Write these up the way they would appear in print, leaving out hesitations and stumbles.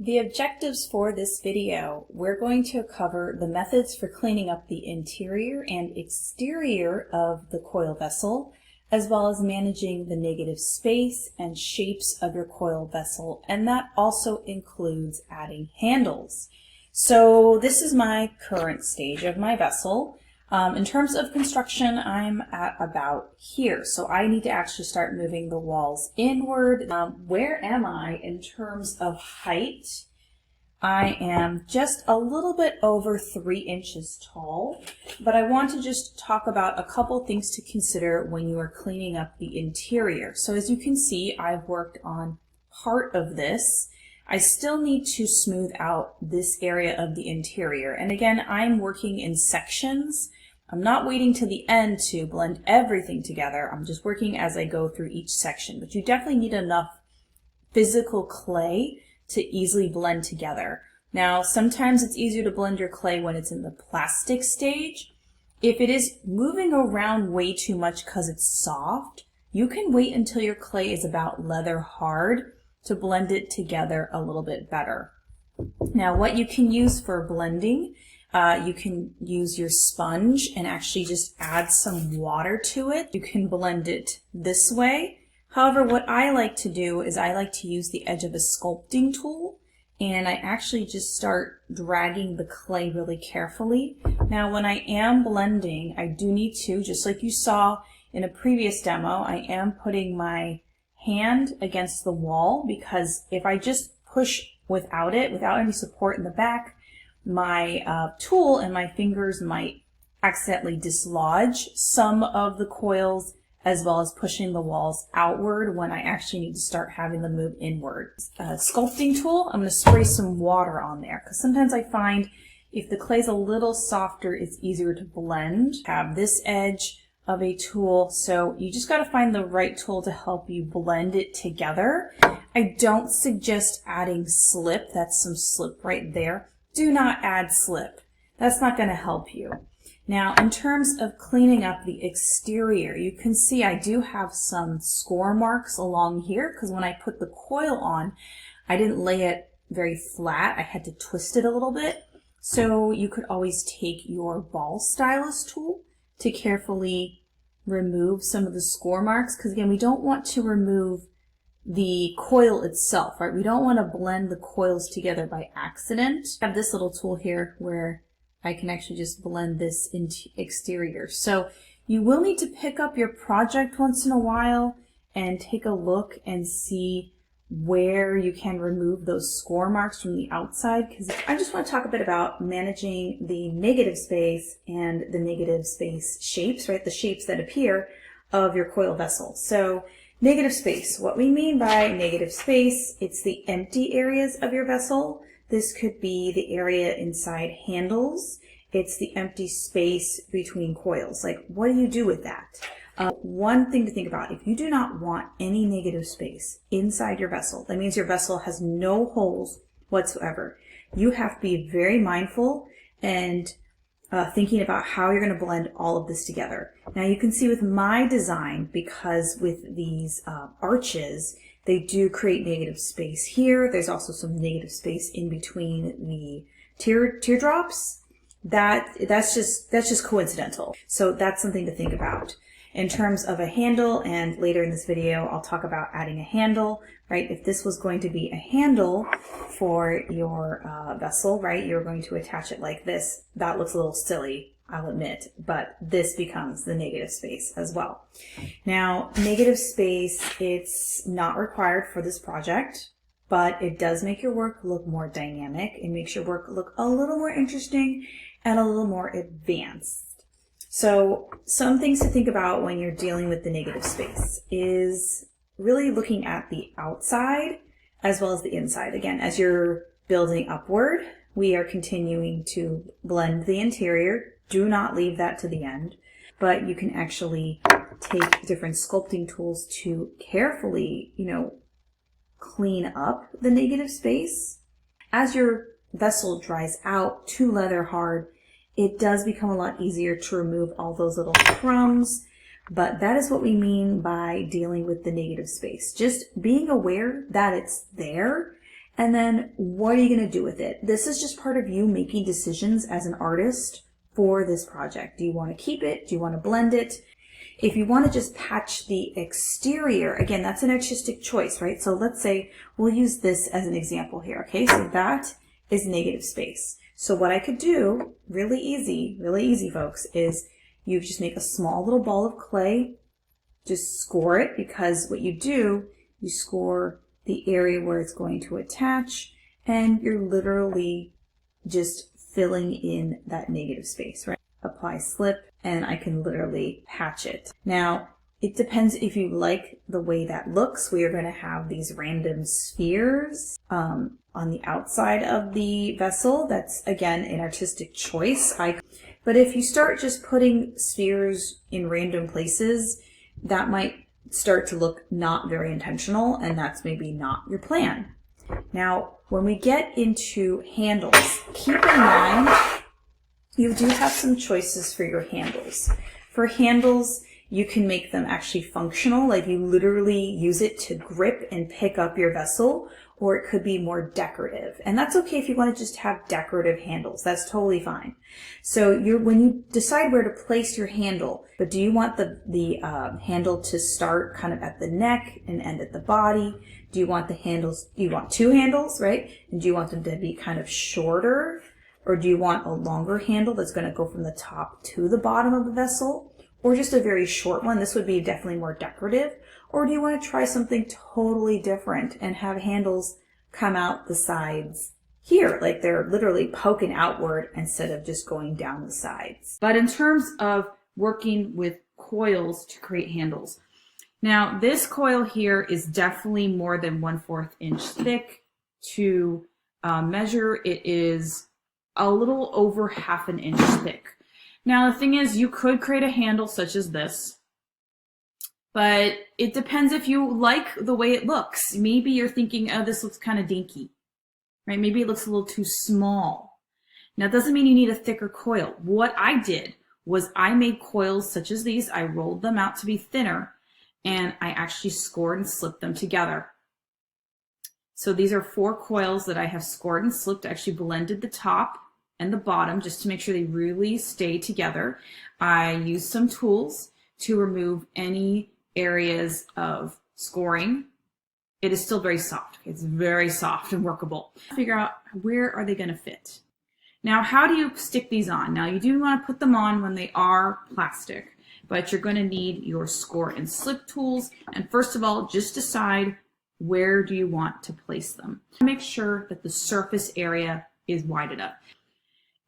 The objectives for this video, we're going to cover the methods for cleaning up the interior and exterior of the coil vessel, as well as managing the negative space and shapes of your coil vessel, and that also includes adding handles. So this is my current stage of my vessel. In terms of construction, I'm at about here, so I need to actually start moving the walls inward. Where am I in terms of height? I am just a little bit over 3 inches tall, but I want to just talk about a couple things to consider when you are cleaning up the interior. So as you can see, I've worked on part of this. I still need to smooth out this area of the interior. And again, I'm working in sections. I'm not waiting to the end to blend everything together. I'm just working as I go through each section. But you definitely need enough physical clay to easily blend together. Now, sometimes it's easier to blend your clay when it's in the plastic stage. If it is moving around way too much because it's soft, you can wait until your clay is about leather hard to blend it together a little bit better. Now, what you can use for blending, you can use your sponge and actually just add some water to it. You can blend it this way. However, what I like to do is I like to use the edge of a sculpting tool, and I actually just start dragging the clay really carefully. Now, when I am blending, I do need to, just like you saw in a previous demo, I am putting my hand against the wall, because if I just push without any support in the back, my tool and my fingers might accidentally dislodge some of the coils, as well as pushing the walls outward when I actually need to start having them move inward. Sculpting tool, I'm going to spray some water on there, because sometimes I find if the clay's a little softer, it's easier to blend. Have this edge of a tool, so you just got to find the right tool to help you blend it together. I don't suggest adding slip. That's some slip right there. Do not add slip. That's not going to help you. Now, in terms of cleaning up the exterior, you can see I do have some score marks along here, because when I put the coil on, I didn't lay it very flat. I had to twist it a little bit. So you could always take your ball stylus tool to carefully remove some of the score marks, because again, we don't want to remove the coil itself, right? We don't want to blend the coils together by accident. I have this little tool here where I can actually just blend this into exterior. So you will need to pick up your project once in a while and take a look and see where you can remove those score marks from the outside, because I just want to talk a bit about managing the negative space and the negative space shapes, right? The shapes that appear of your coil vessel. So negative space, what we mean by negative space, it's the empty areas of your vessel. This could be the area inside handles. It's the empty space between coils. Like, what do you do with that? One thing to think about, if you do not want any negative space inside your vessel, that means your vessel has no holes whatsoever. You have to be very mindful and thinking about how you're going to blend all of this together. Now you can see with my design, because with these arches, they do create negative space here. There's also some negative space in between the teardrops. That's just coincidental. So that's something to think about. In terms of a handle, and later in this video, I'll talk about adding a handle, right? If this was going to be a handle for your vessel, right, you're going to attach it like this. That looks a little silly, I'll admit, but this becomes the negative space as well. Now, negative space, it's not required for this project, but it does make your work look more dynamic. It makes your work look a little more interesting and a little more advanced. So some things to think about when you're dealing with the negative space is really looking at the outside as well as the inside. Again, as you're building upward, we are continuing to blend the interior. Do not leave that to the end, but you can actually take different sculpting tools to carefully, clean up the negative space. As your vessel dries out to leather hard, it does become a lot easier to remove all those little crumbs, but that is what we mean by dealing with the negative space. Just being aware that it's there And then what are you going to do with it? This is just part of you making decisions as an artist for this project. Do you want to keep it? Do you want to blend it? If you want to just patch the exterior, again, that's an artistic choice, right? So let's say we'll use this as an example here, okay? So that is negative space. So what I could do, really easy, folks, is you just make a small little ball of clay, just score it, because what you do, you score the area where it's going to attach, and you're literally just filling in that negative space, right? Apply slip, and I can literally patch it. Now, it depends if you like the way that looks. We are going to have these random spheres on the outside of the vessel. That's, again, an artistic choice. But if you start just putting spheres in random places, that might start to look not very intentional, and that's maybe not your plan. Now, when we get into handles, keep in mind you do have some choices for your handles. For handles, you can make them actually functional, like you literally use it to grip and pick up your vessel, or it could be more decorative. And that's okay if you want to just have decorative handles. That's totally fine. So when you decide where to place your handle, but do you want the handle to start kind of at the neck and end at the body? Do you want you want two handles, right? And do you want them to be kind of shorter? Or do you want a longer handle that's going to go from the top to the bottom of the vessel? Or just a very short one? This would be definitely more decorative. Or do you want to try something totally different and have handles come out the sides here, like they're literally poking outward instead of just going down the sides? But in terms of working with coils to create handles, now this coil here is definitely more than 1/4 inch thick. To measure, it is a little over 1/2 inch thick. Now the thing is, you could create a handle such as this, but it depends if you like the way it looks. Maybe you're thinking, oh, this looks kind of dinky, right? Maybe it looks a little too small. Now it doesn't mean you need a thicker coil. What I did was I made coils such as these. I rolled them out to be thinner, and I actually scored and slipped them together. So these are 4 coils that I have scored and slipped. I actually blended the top and the bottom just to make sure they really stay together. I used some tools to remove any areas of scoring. It is still very soft. It's very soft and workable. Figure out where are they going to fit. Now, how do you stick these on? Now, you do want to put them on when they are plastic, but you're going to need your score and slip tools. And first of all, just decide where do you want to place them. Make sure that the surface area is wide enough.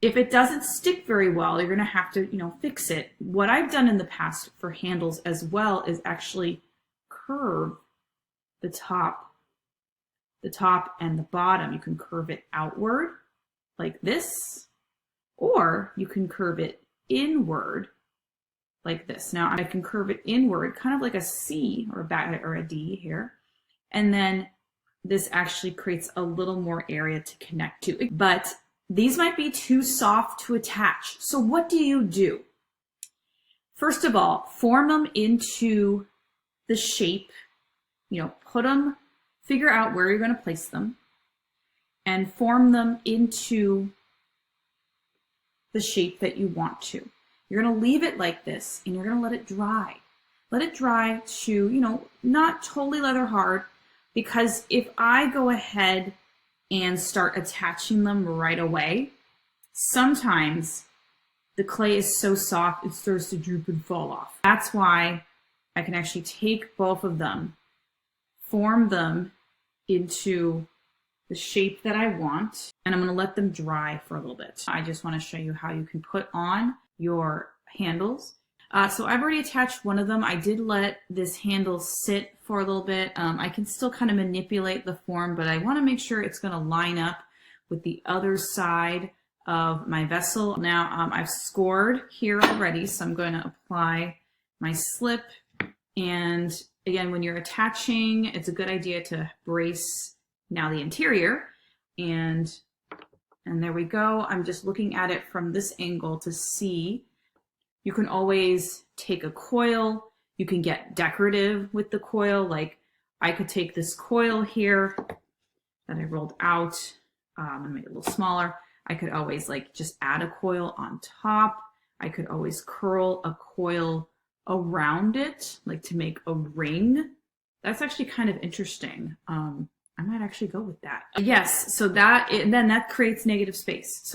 If it doesn't stick very well, you're going to have to, fix it. What I've done in the past for handles as well is actually curve the top and the bottom. You can curve it outward like this, or you can curve it inward like this. Now I can curve it inward, kind of like a C or a D here. And then this actually creates a little more area to connect to. But these might be too soft to attach. So what do you do? First of all, form them into the shape, figure out where you're going to place them and form them into the shape that you want to. You're going to leave it like this and you're going to let it dry. Let it dry to, not totally leather hard, because if I go ahead and start attaching them right away, sometimes the clay is so soft it starts to droop and fall off. That's why I can actually take both of them, form them into the shape that I want, and I'm going to let them dry for a little bit. I just want to show you how you can put on your handles. So I've already attached one of them. I did let this handle sit for a little bit. I can still kind of manipulate the form, but I want to make sure it's going to line up with the other side of my vessel. Now I've scored here already, so I'm going to apply my slip. And again, when you're attaching, it's a good idea to brace now the interior. And there we go. I'm just looking at it from this angle to see. You can always take a coil. You can get decorative with the coil. Like I could take this coil here that I rolled out and make it a little smaller. I could always like just add a coil on top. I could always curl a coil around it, like to make a ring. That's actually kind of interesting. I might actually go with that. Yes, so then that creates negative space. So